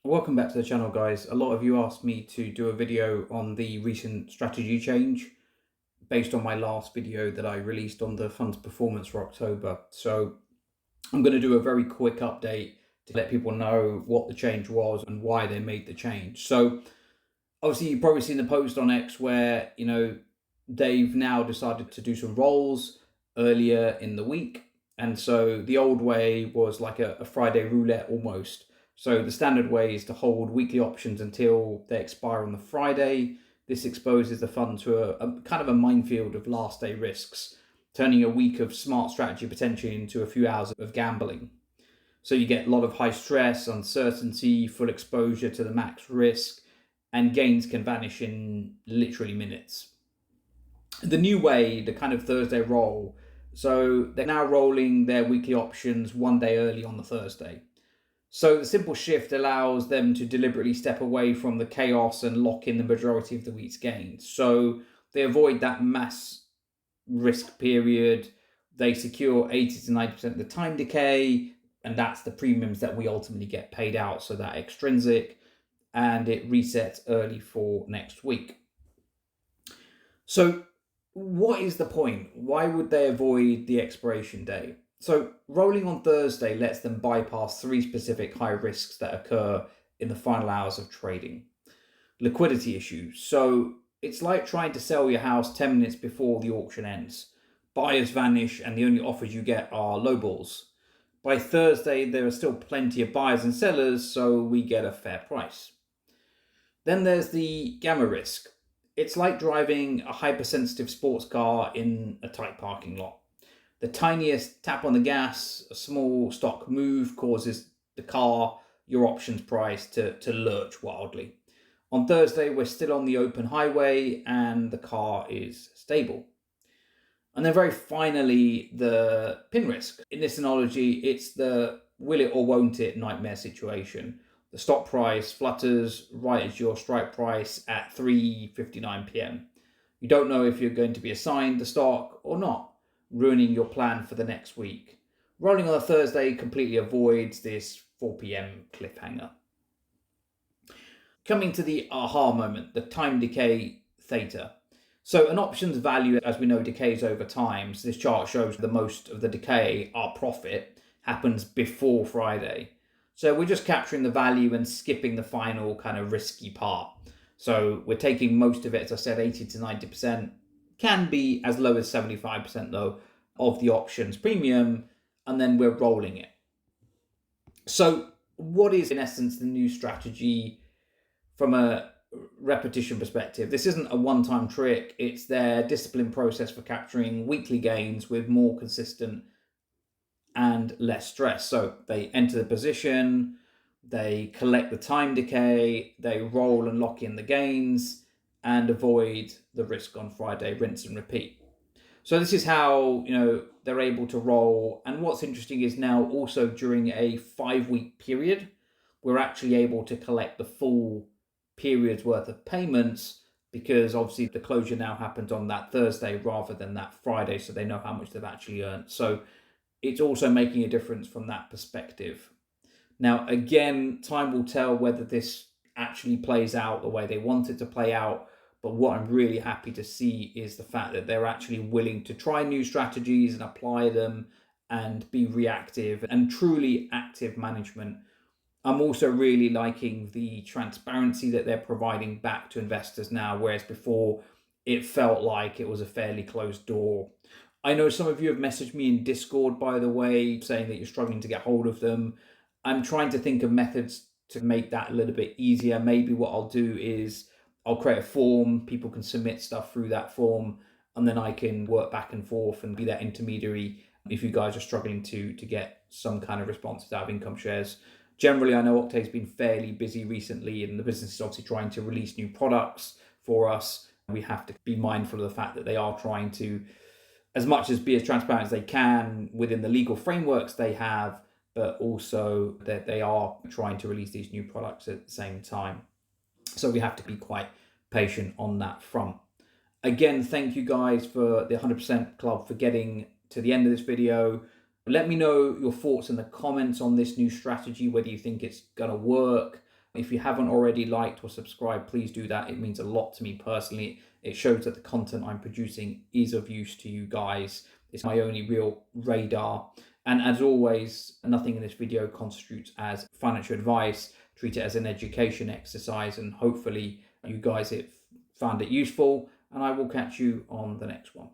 Welcome back to the channel, guys. A lot of you asked me to do a video on the recent strategy change based on my last video that I released on the fund's performance for October. So I'm going to do a very quick update to let people know what the change was and why they made the change. So obviously you've probably seen the post on X where, they've now decided to do some rolls earlier in the week. And so the old way was like a Friday roulette almost. So the standard way is to hold weekly options until they expire on the Friday. This exposes the fund to a kind of a minefield of last day risks, turning a week of smart strategy potentially into a few hours of gambling. So you get a lot of high stress, uncertainty, full exposure to the max risk, and gains can vanish in literally minutes. The new way, the kind of Thursday roll, so they're now rolling their weekly options one day early on the Thursday. So the simple shift allows them to deliberately step away from the chaos and lock in the majority of the week's gains. So they avoid that mass risk period. They secure 80 to 90% of the time decay, and that's the premiums that we ultimately get paid out. So that extrinsic, and it resets early for next week. So what is the point? Why would they avoid the expiration day? So rolling on Thursday lets them bypass three specific high risks that occur in the final hours of trading. Liquidity issues. So it's like trying to sell your house 10 minutes before the auction ends. Buyers vanish and the only offers you get are lowballs. By Thursday, there are still plenty of buyers and sellers, so we get a fair price. Then there's the gamma risk. It's like driving a hypersensitive sports car in a tight parking lot. The tiniest tap on the gas, a small stock move causes the car, your options price, to lurch wildly. On Thursday, we're still on the open highway and the car is stable. And then very finally, the pin risk. In this analogy, it's the will it or won't it nightmare situation. The stock price flutters right as your strike price at 3:59 p.m. You don't know if you're going to be assigned the stock or not, ruining your plan for the next week. Rolling on a Thursday completely avoids this 4 p.m. cliffhanger. Coming to the aha moment, the time decay theta. So an option's value, as we know, decays over time. So this chart shows the most of the decay, our profit, happens before Friday. So we're just capturing the value and skipping the final kind of risky part. So we're taking most of it, as I said, 80 to 90%, can be as low as 75% though, of the options premium, and then we're rolling it. So what is in essence the new strategy from a repetition perspective? This isn't a one-time trick. It's their disciplined process for capturing weekly gains with more consistent and less stress. So they enter the position, they collect the time decay, they roll and lock in the gains, and avoid the risk on Friday, rinse and repeat. So this is how, they're able to roll. And what's interesting is now also during a 5-week period, we're actually able to collect the full period's worth of payments, because obviously the closure now happens on that Thursday rather than that Friday, so they know how much they've actually earned. So it's also making a difference from that perspective. Now, again, time will tell whether this actually plays out the way they want it to play out. But what I'm really happy to see is the fact that they're actually willing to try new strategies and apply them and be reactive and truly active management. I'm also really liking the transparency that they're providing back to investors now, whereas before it felt like it was a fairly closed door. I know some of you have messaged me in Discord, by the way, saying that you're struggling to get hold of them. I'm trying to think of methods to make that a little bit easier. Maybe what I'll do is I'll create a form, people can submit stuff through that form, and then I can work back and forth and be that intermediary if you guys are struggling to get some kind of responses out of IncomeShares. Generally, I know Octave's been fairly busy recently, and the business is obviously trying to release new products for us. We have to be mindful of the fact that they are trying to, as much as be as transparent as they can within the legal frameworks they have, but also that they are trying to release these new products at the same time. So we have to be quite patient on that front. Again, thank you guys for the 100% Club for getting to the end of this video. Let me know your thoughts in the comments on this new strategy, whether you think it's going to work, If you haven't already liked or subscribed, please do that. It means a lot to me personally. It shows that the content I'm producing is of use to you guys. It's my only real radar. And as always, nothing in this video constitutes as financial advice. Treat it as an education exercise, and hopefully you guys have found it useful, and I will catch you on the next one.